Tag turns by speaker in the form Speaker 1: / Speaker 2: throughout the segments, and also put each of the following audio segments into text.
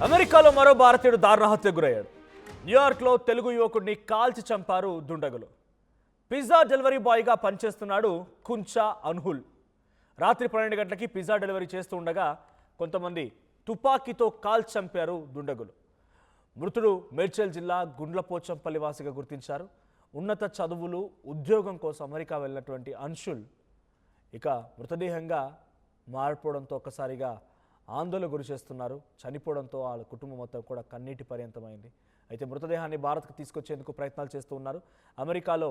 Speaker 1: అమెరికాలో మరో భారతీయుడు దారుణ హత్యకు గురయ్యాడు. న్యూయార్క్లో తెలుగు యువకుడిని కాల్చి చంపారు దుండగులు. పిజ్జా డెలివరీ బాయ్గా పనిచేస్తున్నాడు కుంచా అన్హుల్. రాత్రి 12 గంటలకి పిజ్జా డెలివరీ చేస్తూ ఉండగా కొంతమంది తుపాకీతో కాల్చి చంపారు దుండగులు. మృతుడు మేడ్చల్ జిల్లా గుండ్లపోచంపల్లి వాసిగా గుర్తించారు. ఉన్నత చదువులు, ఉద్యోగం కోసం అమెరికా వెళ్ళినటువంటి అన్షుల్ ఇక మృతదేహంగా మారిపోవడంతో ఒక్కసారిగా ఆందోళన గురి చేస్తున్నారు. చనిపోవడంతో వాళ్ళ కుటుంబం మొత్తం కూడా కన్నీటి పర్యంతమైంది. అయితే మృతదేహాన్ని భారత్కు తీసుకొచ్చేందుకు ప్రయత్నాలు చేస్తూ ఉన్నారు. అమెరికాలో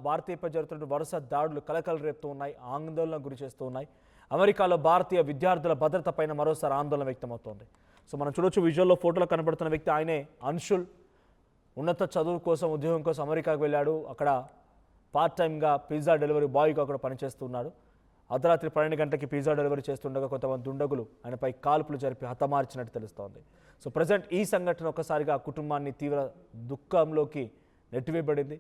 Speaker 1: భారతీయపై జరుగుతున్న వరుస దాడులు కలకలు రేపుతూ ఉన్నాయి, ఆందోళన గురి చేస్తూ ఉన్నాయి. అమెరికాలో భారతీయ విద్యార్థుల భద్రత పైన మరోసారి ఆందోళన వ్యక్తమవుతోంది. సో మనం చూడొచ్చు, విజువల్లో ఫోటోలో కనబడుతున్న వ్యక్తి ఆయనే అన్షుల్. ఉన్నత చదువు కోసం, ఉద్యోగం కోసం అమెరికాకు వెళ్ళాడు. అక్కడ పార్ట్ టైమ్గా పిజ్జా డెలివరీ బాయ్గా అక్కడ పనిచేస్తున్నాడు. అర్ధరాత్రి 12 గంటలకి పిజ్జా డెలివరీ చేస్తుండగా కొంతమంది దుండగులు ఆయనపై కాల్పులు జరిపి హతమార్చినట్టు తెలుస్తోంది. సో ప్రజెంట్ ఈ సంఘటన ఒక్కసారిగా ఆ కుటుంబాన్ని తీవ్ర దుఃఖంలోకి నెట్టివేయబడింది.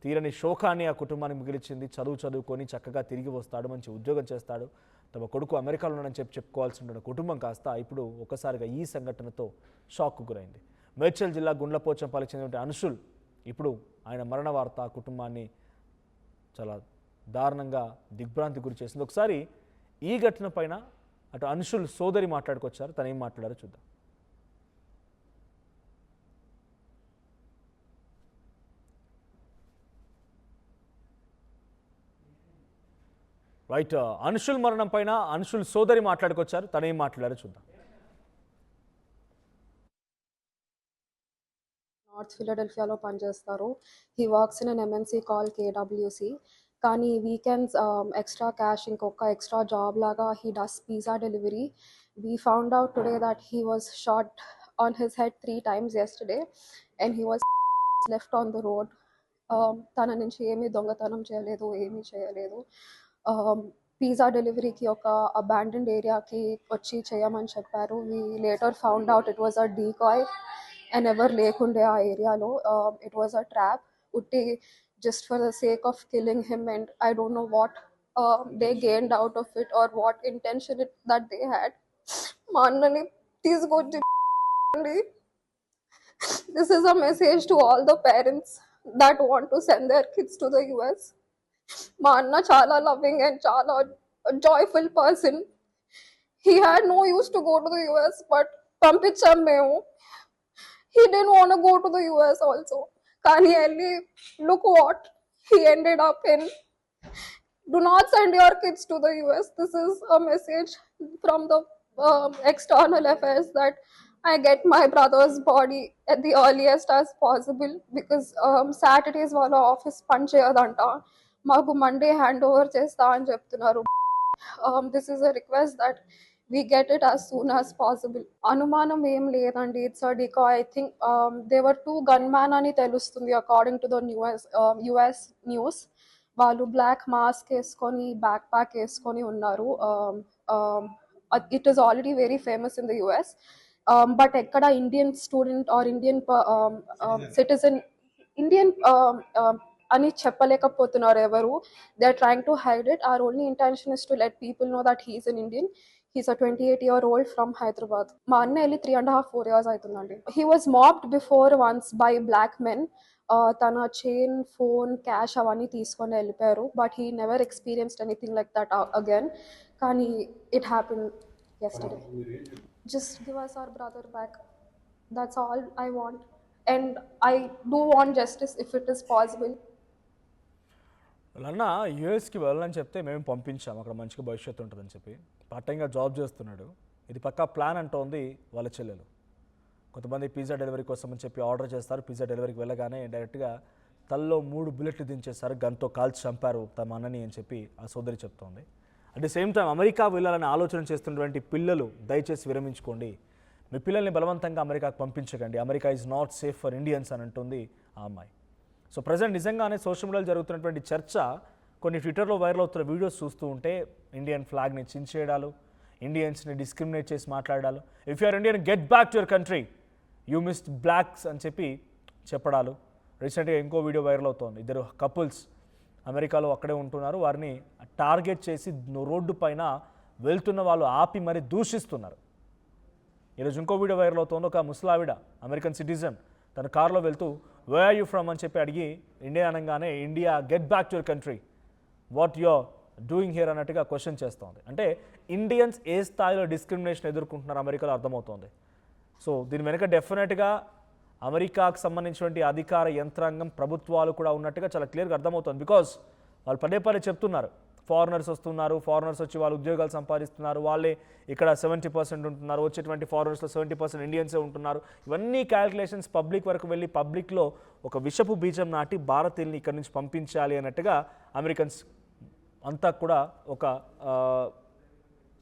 Speaker 1: తీరని శోకాన్ని ఆ కుటుంబానికి మిగిలిచింది. చదువుకొని చక్కగా తిరిగి వస్తాడు, మంచి ఉద్యోగం చేస్తాడు, తమ కొడుకు అమెరికాలో ఉన్నాడని చెప్పుకోవాల్సిన కుటుంబం కాస్త ఇప్పుడు ఒక్కసారిగా ఈ సంఘటనతో షాక్కు గురైంది. మేడ్చల్ జిల్లా గుండ్లపోచంపల్లికి చెందిన అన్షుల్ ఇప్పుడు ఆయన మరణ వార్త ఆ కుటుంబాన్ని చాలా దారుణంగా దిగ్భ్రాంతి గురి చేసింది. ఒకసారి ఈ ఘటన పైన అటు అన్షుల్ సోదరి మాట్లాడుకొచ్చారు. తను ఏం మాట్లాడారో చూద్దాం. రైట్, అన్షుల్ మరణం పైన అన్షుల్ సోదరి మాట్లాడుకొచ్చారు. తను ఏం మాట్లాడారో చూద్దాం.
Speaker 2: నార్త్ ఫిలడెల్ఫియాలో పనిచేస్తారు. He works in an MNC call KWC. కానీ వీకెండ్స్ ఎక్స్ట్రా క్యాష్, ఇంకొక ఎక్స్ట్రా జాబ్ లాగా he does pizza delivery. We found out today that he was shot on his head 3 times yesterday and he was left on the road. తన నుంచి ఏమీ దొంగతనం చేయలేదు, ఏమీ చేయలేదు. పిజ్జా డెలివరీకి ఒక అబాండెన్డ్ ఏరియాకి వచ్చి చేయమని చెప్పారు. We later found out it was a decoy and ఎవరు లేకుండే ఆ ఏరియాలో. ఇట్ వాజ్ అ ట్రాప్, ఉట్టి just for the sake of killing him, and I don't know what they gained out of it or what intention that they had. మా అన్నని తీసుకొచ్చి this is a message to all the parents that want to send their kids to the US. మా అన్న చాలా loving and చాలా joyful person. He had no use to go to the US, but పంపించాం మేము. He didn't want to go to the US also. Kani Ali, look what he ended up in. Do not send your kids to the US. This is a message from the external affairs that I get my brother's body at the earliest as possible, because Saturdays wala office pan cheyadanta. Magu Monday handover chesta ani cheptunnaru. This is a request that we get it as soon as possible. Anumanam em ledandi, it's a decoy. I think there were 2 gunmen ani telustundi according to the US news. Valu black mask eskoni, backpack eskoni unnaru. It is already very famous in the US, but ekkada Indian student or Indian citizen, Indian అని చెప్పలేకపోతున్నారు ఎవరు. They are trying to hide it. Our only intention is to let people know that he is an Indian. He's a 28-year-old from Hyderabad. మా అన్న వెళ్ళి 3.5-4 years అవుతుందండి. He was mobbed before once by black men. తన chain, phone, cash అవన్నీ తీసుకొని వెళ్ళిపోయారు. But he never experienced anything like that again. కానీ it happen yesterday. Just give us our brother back. That's all I want. And I do want justice if it is possible.
Speaker 1: వాళ్ళన్న యూఎస్కి వెళ్ళని చెప్తే మేము పంపించాం, అక్కడ మంచిగా భవిష్యత్తు ఉంటుందని చెప్పి. పార్ట్ టైంగా జాబ్ చేస్తున్నాడు. ఇది పక్కా ప్లాన్ అంటోంది వాళ్ళ చెల్లెలు. కొంతమంది పిజ్జా డెలివరీ కోసం అని చెప్పి ఆర్డర్ చేస్తారు. పిజ్జా డెలివరీకి వెళ్ళగానే డైరెక్ట్గా తల్లో 3 bullets దించేశారు, గన్తో కాల్చి చంపారు తమ అన్నని అని చెప్పి ఆ సోదరి చెప్తోంది. At the same time America వెళ్ళాలని ఆలోచన చేస్తున్నటువంటి పిల్లలు దయచేసి విరమించుకోండి. మీ పిల్లల్ని బలవంతంగా అమెరికాకు పంపించకండి. America is not safe for Indians అని అంటుంది ఆ అమ్మాయి. సో ప్రజెంట్ నిజంగానే సోషల్ మీడియాలో జరుగుతున్నటువంటి చర్చ, కొన్ని ట్విట్టర్లో వైరల్ అవుతున్న వీడియోస్ చూస్తూ ఉంటే ఇండియన్ ఫ్లాగ్ని చించేయడాలు, ఇండియన్స్ని డిస్క్రిమినేట్ చేసి మాట్లాడాలు, if you're Indian get back to your country, you missed blacks అని చెప్పడాలు. రీసెంట్గా ఇంకో వీడియో వైరల్ అవుతోంది. 2 couples అమెరికాలో అక్కడే ఉంటున్నారు. వారిని టార్గెట్ చేసి రోడ్డు పైన వెళ్తున్న వాళ్ళు ఆపి మరి దూషిస్తున్నారు. ఈరోజు ఇంకో వీడియో వైరల్ అవుతుంది. ఒక ముసలావిడ అమెరికన్ సిటిజన్ తన కారులో వెళ్తూ వే ఆర్ యూ ఫ్రమ్ అని చెప్పి అడిగి ఇండియా అనగానే India get back to your country what you're doing here అన్నట్టుగా క్వశ్చన్ చేస్తోంది. అంటే ఇండియన్స్ ఏ స్థాయిలో డిస్క్రిమినేషన్ ఎదుర్కొంటున్నారు అమెరికాలో అర్థమవుతోంది. సో దీని వెనుక డెఫినెట్గా అమెరికాకు సంబంధించినటువంటి అధికార యంత్రాంగం ప్రభుత్వాలు కూడా ఉన్నట్టుగా చాలా క్లియర్గా అర్థమవుతుంది. బికాజ్ వాళ్ళు పదే పదే చెప్తున్నారు ఫారినర్స్ వస్తున్నారు, ఫారినర్స్ వచ్చి వాళ్ళు ఉద్యోగాలు సంపాదిస్తున్నారు, వాళ్ళే ఇక్కడ 70% ఉంటున్నారు, వచ్చేటువంటి ఫారినర్స్లో 70% ఇండియన్సే ఉంటున్నారు. ఇవన్నీ క్యాలిక్యులేషన్స్ పబ్లిక్ వరకు వెళ్ళి పబ్లిక్లో ఒక విషపు బీజం నాటి భారతీయుల్ని ఇక్కడి నుంచి పంపించాలి అన్నట్టుగా అమెరికన్స్ అంతా కూడా ఒక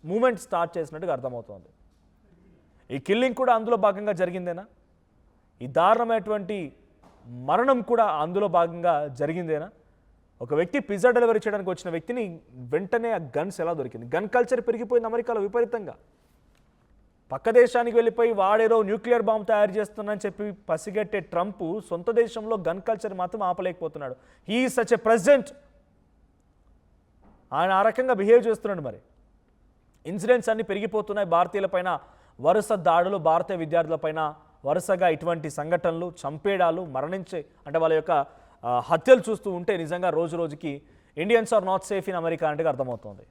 Speaker 1: మూమెంట్ స్టార్ట్ చేసినట్టుగా అర్థమవుతోంది. ఈ కిల్లింగ్ కూడా అందులో భాగంగా జరిగిందేనా? ఈ దారుణమైనటువంటి మరణం కూడా అందులో భాగంగా జరిగిందేనా? ఒక వ్యక్తి పిజ్జా డెలివరీ చేయడానికి వచ్చిన వ్యక్తిని వెంటనే ఆ గన్స్ ఎలా దొరికింది? గన్ కల్చర్ పెరిగిపోయింది అమెరికాలో విపరీతంగా. పక్క దేశానికి వెళ్ళిపోయి వాడేదో న్యూక్లియర్ బాంబు తయారు చేస్తున్నానని చెప్పి పసిగట్టే ట్రంప్ సొంత దేశంలో గన్ కల్చర్ మాత్రం ఆపలేకపోతున్నాడు. He is such a president. ఆయన ఆ రకంగా బిహేవ్ చేస్తున్నాడు. మరి ఇన్సిడెంట్స్ అన్నీ పెరిగిపోతున్నాయి. భారతీయులపైన వరుస దాడులు, భారతీయ విద్యార్థులపైన వరుసగా ఇటువంటి సంఘటనలు, చంపేడాలు, మరణించే అంటే వాళ్ళ యొక్క హత్యలు చూస్తూ ఉంటే నిజంగా రోజు రోజుకి Indians are not safe in America అంటే అర్థమవుతుంది.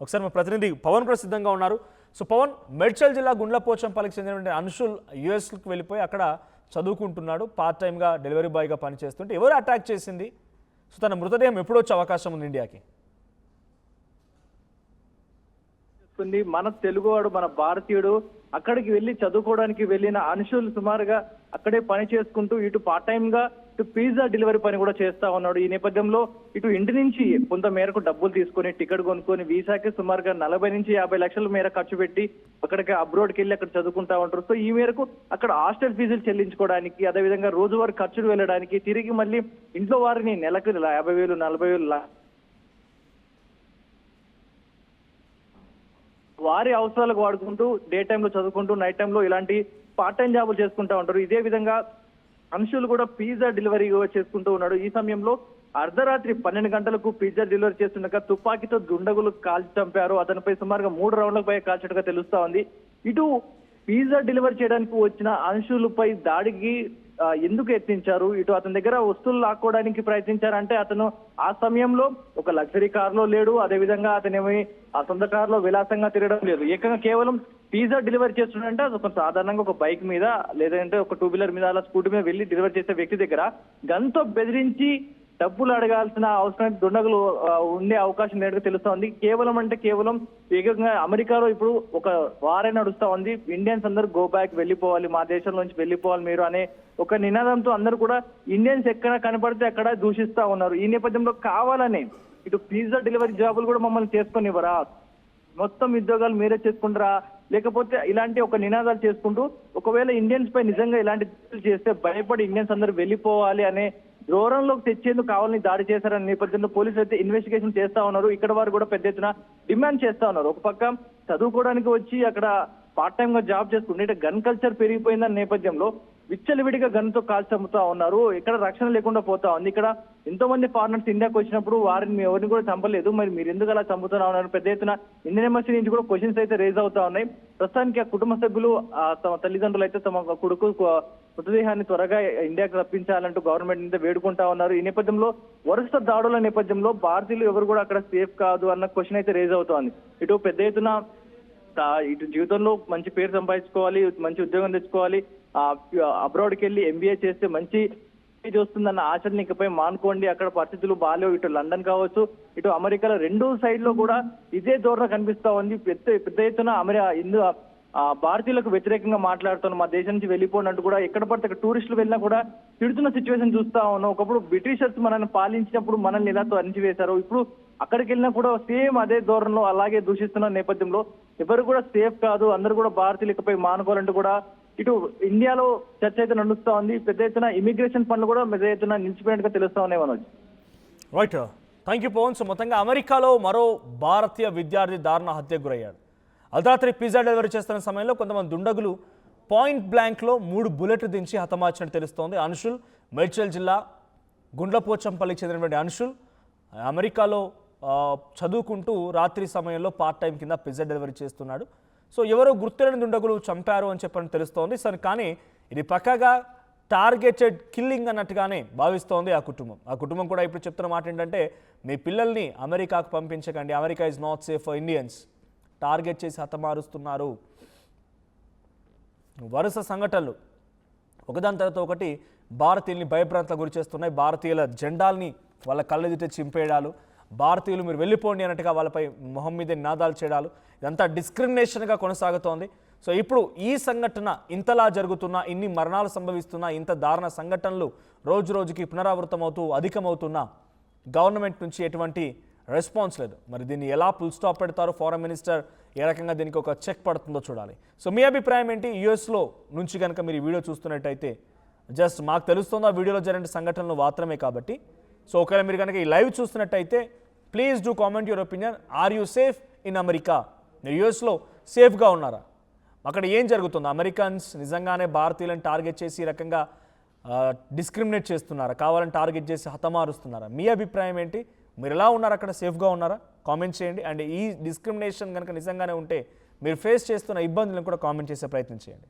Speaker 1: ఒకసారి మా ప్రతినిధి పవన్ కూడా సిద్ధంగా ఉన్నారు. సో పవన్, మేడ్చల్ జిల్లా గుండ్లపోచంపల్లికి చెందినటువంటి అంశుల్ యుఎస్కి వెళ్ళిపోయి అక్కడ చదువుకుంటున్నాడు. పార్ట్ టైమ్గా డెలివరీ బాయ్గా పనిచేస్తుంటే ఎవరు అటాక్ చేసింది? సో తన మృతదేహం ఎప్పుడు వచ్చే అవకాశం ఉంది ఇండియాకి?
Speaker 3: మన తెలుగువాడు, మన భారతీయుడు అక్కడికి వెళ్లి చదువుకోవడానికి వెళ్ళిన అంశుల్ సుమారుగా అక్కడే పని చేసుకుంటూ ఇటు పార్ట్ టైం గా ఇటు పిజ్జా డెలివరీ పని కూడా చేస్తా ఉన్నాడు. ఈ నేపథ్యంలో ఇటు ఇంటి నుంచి కొంత మేరకు డబ్బులు తీసుకొని టికెట్ కొనుక్కొని వీసాకి సుమారుగా 40 నుంచి 50 లక్షల మేర ఖర్చు పెట్టి అక్కడికి అబ్రోడ్కి వెళ్ళి అక్కడ చదువుకుంటా ఉంటారు. సో ఈ మేరకు అక్కడ హాస్టల్ ఫీజులు చెల్లించుకోవడానికి, అదేవిధంగా రోజువారీ ఖర్చులు వెళ్ళడానికి, తిరిగి మళ్ళీ ఇంట్లో వారిని నెలకు 50,000 40,000 వారి అవసరాలకు వాడుకుంటూ డే టైంలో చదువుకుంటూ నైట్ టైంలో ఇలాంటి పార్ట్ టైం జాబులు చేసుకుంటా ఉంటారు. ఇదే విధంగా అంశులు కూడా పిజ్జా డెలివరీ చేసుకుంటూ ఉన్నాడు. ఈ సమయంలో అర్ధరాత్రి 12 గంటలకు పిజ్జా డెలివరీ చేస్తుండగా తుపాకీతో దుండగులు కాల్చి చంపారు. అతనిపై సుమారుగా 3 రౌండ్లకు పై కాల్చినట్టుగా తెలుస్తా ఉంది. ఇటు పిజ్జా డెలివరీ చేయడానికి వచ్చిన అంశులపై దాడికి ఎందుకు యత్నించారు, ఇటు అతని దగ్గర వస్తువులు లాక్కోవడానికి ప్రయత్నించారంటే అతను ఆ సమయంలో ఒక లగ్జరీ కారులో లేడు, అదేవిధంగా అతనేమి ఆ సొంత కారులో విలాసంగా తిరగడం లేదు. ఏకంగా కేవలం పిజ్జా డెలివరీ చేస్తుంటే ఒక సాధారణంగా ఒక బైక్ మీద లేదంటే ఒక 2 వీలర్ మీద అలా స్కూటీ మీద వెళ్ళి డెలివరీ చేసే వ్యక్తి దగ్గర గన్తో బెదిరించి డబ్బులు అడగాల్సిన అవసరం దుండగులు ఉండే అవకాశం లేదుగా తెలుస్తా ఉంది. కేవలం వేగంగా అమెరికాలో ఇప్పుడు ఒక వారే నడుస్తా ఉంది. ఇండియన్స్ అందరూ గో బ్యాక్, వెళ్ళిపోవాలి, మా దేశం నుంచి వెళ్ళిపోవాలి మీరు అనే ఒక నినాదంతో అందరూ కూడా ఇండియన్స్ ఎక్కడ కనపడితే అక్కడ దూషిస్తా ఉన్నారు. ఈ నేపథ్యంలో కావాలని ఇటు పిజ్జా డెలివరీ జాబులు కూడా మమ్మల్ని చేసుకునివ్వరా, మొత్తం ఉద్యోగాలు మీరే చేసుకుంటారా, లేకపోతే ఇలాంటి ఒక నినాదాలు చేసుకుంటూ ఒకవేళ ఇండియన్స్ పై నిజంగా ఇలాంటి చేస్తే భయపడి ఇండియన్స్ అందరూ వెళ్ళిపోవాలి అనే దూరంలోకి తెచ్చేందుకు కావాలని దాడి చేశారనే నేపథ్యంలో పోలీసులు అయితే ఇన్వెస్టిగేషన్ చేస్తా ఉన్నారు. ఇక్కడ వారు కూడా పెద్ద ఎత్తున డిమాండ్ చేస్తా ఉన్నారు. ఒక పక్క చదువుకోవడానికి వచ్చి అక్కడ పార్ట్ టైం గా జాబ్ చేసుకుంటే గన్ కల్చర్ పెరిగిపోయిందన్న నేపథ్యంలో విచ్చలవిడిగా గన్తో కాల్చి చంపుతా ఉన్నారు. ఇక్కడ రక్షణ లేకుండా పోతా ఉంది. ఇక్కడ ఎంతో మంది ఫారినర్స్ ఇండియాకి వచ్చినప్పుడు వారిని ఎవరిని కూడా చంపలేదు, మరి మీరు ఎందుకు అలా చంపుతున్నా ఉన్నారు? పెద్ద ఎత్తున ఇండియన్ ఎంబసీ నుంచి కూడా క్వశ్చన్స్ అయితే రేజ్ అవుతా ఉన్నాయి. ప్రస్తుతానికి ఆ కుటుంబ సభ్యులు తమ తల్లిదండ్రులు అయితే తమ కొడుకు మృతదేహాన్ని త్వరగా ఇండియాకు రప్పించాలంటూ గవర్నమెంట్ మీద వేడుకుంటా ఉన్నారు. ఈ నేపథ్యంలో వరుస దాడుల నేపథ్యంలో భారతీయులు ఎవరు కూడా అక్కడ సేఫ్ కాదు అన్న క్వశ్చన్ అయితే రేజ్ అవుతోంది. ఇటు పెద్ద ఎత్తున ఇటు జీవితంలో మంచి పేరు సంపాదించుకోవాలి, మంచి ఉద్యోగం తెచ్చుకోవాలి, అబ్రాడ్కి వెళ్ళి ఎంబీఏ చేస్తే మంచి వస్తుందన్న ఆశల్ని ఇకపై మానుకోండి, అక్కడ పరిస్థితులు బాగాలేవు. ఇటు లండన్ కావచ్చు, ఇటు అమెరికాలో 2 సైడ్లో కూడా ఇదే ధోరణి కనిపిస్తా ఉంది. పెద్ద ఎత్తున భారతీయులకు వ్యతిరేకంగా మాట్లాడుతున్న మా దేశం నుంచి వెళ్ళిపోండి అంటూ కూడా ఎక్కడ పడితే అక్కడ టూరిస్టులు వెళ్ళినా కూడా తిడుతున్న సిచ్యువేషన్ చూస్తా ఉన్నాం. ఒకప్పుడు బ్రిటిషర్స్ మనల్ని పాలించినప్పుడు మనల్ని ఎలా అణిచివేశారు, ఇప్పుడు అక్కడికి వెళ్ళినా కూడా సేమ్ అదే ధోరణిలో అలాగే దూషిస్తున్న నేపథ్యంలో ఎవరు కూడా సేఫ్ కాదు, అందరూ కూడా భారతీయులపై మానుకోవాలంటూ కూడా ఇటు ఇండియాలో చర్చ అయితే నడుస్తా ఉంది. పెద్ద ఎత్తున ఇమిగ్రేషన్ పనులు కూడా పెద్ద ఎత్తున నిలిచిపోయినట్టుగా తెలుస్తా ఉన్నాయి Manoj.
Speaker 1: Right, thank you Pavan. So మొత్తంగా అమెరికాలో మరో భారతీయ విద్యార్థి దారుణ హత్యకు గురయ్యాడు. అర్ధరాత్రి పిజ్జా డెలివరీ చేస్తున్న సమయంలో కొంతమంది దుండగులు పాయింట్ బ్లాంక్లో 3 బుల్లెట్లు దించి హతమార్చినట్టు తెలుస్తోంది. అంశుల్ మేడ్చల్ జిల్లా గుండ్లపోచంపల్లికి చెందినటువంటి అంశుల్ అమెరికాలో చదువుకుంటూ రాత్రి సమయంలో పార్ట్ టైం కింద పిజ్జా డెలివరీ చేస్తున్నాడు. సో ఎవరో గుర్తులేని దుండగులు చంపారు అని చెప్పని తెలుస్తోంది. సరే, కానీ ఇది పక్కగా టార్గెటెడ్ కిల్లింగ్ అన్నట్టుగానే భావిస్తోంది ఆ కుటుంబం కూడా ఇప్పుడు చెప్తున్న మాట ఏంటంటే, మీ పిల్లల్ని అమెరికాకు పంపించకండి, America is not safe for Indians, target చేసి హతమారుస్తున్నారు. వరుస సంఘటనలు ఒకదాని తర్వాత ఒకటి భారతీయుల్ని భయభ్రాంతలకు గురి చేస్తున్నాయి. భారతీయుల జెండాల్ని వాళ్ళ కళ్ళెదుట చింపేయడాలు, భారతీయులు మీరు వెళ్ళిపోండి అన్నట్టుగా వాళ్ళపై మొహం మీద నినాదాలు చేయడాలు, ఇదంతా డిస్క్రిమినేషన్గా కొనసాగుతోంది. సో ఇప్పుడు ఈ సంఘటన ఇంతలా జరుగుతున్నా, ఇన్ని మరణాలు సంభవిస్తున్నా, ఇంత దారుణ సంఘటనలు రోజు రోజుకి పునరావృతమవుతూ అధికమవుతున్నా గవర్నమెంట్ నుంచి ఎటువంటి రెస్పాన్స్ లేదు. మరి దీన్ని ఎలా ఫుల్ స్టాప్ పెడతారో ఫారెన్ మినిస్టర్, ఏ రకంగా దీనికి ఒక చెక్ పడుతుందో చూడాలి. సో మీ అభిప్రాయం ఏంటి? యూఎస్లో నుంచి కనుక మీరు ఈ వీడియో చూస్తున్నట్టయితే, జస్ట్ మాకు తెలుస్తుందో ఆ వీడియోలో జరిగిన సంఘటనలు మాత్రమే కాబట్టి, సో ఒకవేళ మీరు కనుక ఈ లైవ్ చూస్తున్నట్టయితే please do comment your opinion. Are you safe in America? మీరు యూఎస్లో సేఫ్గా ఉన్నారా? అక్కడ ఏం జరుగుతుంది? అమెరికన్స్ నిజంగానే భారతీయులను టార్గెట్ చేసి ఈ రకంగా డిస్క్రిమినేట్ చేస్తున్నారా? కావాలని టార్గెట్ చేసి హతమారుస్తున్నారా? మీ అభిప్రాయం ఏంటి? మీరు ఎలా ఉన్నారు? అక్కడ సేఫ్గా ఉన్నారా? కామెంట్ చేయండి. అండ్ ఈ డిస్క్రిమినేషన్ కనుక నిజంగానే ఉంటే మీరు ఫేస్ చేస్తున్న ఇబ్బందులను కూడా కామెంట్ చేసే ప్రయత్నం చేయండి.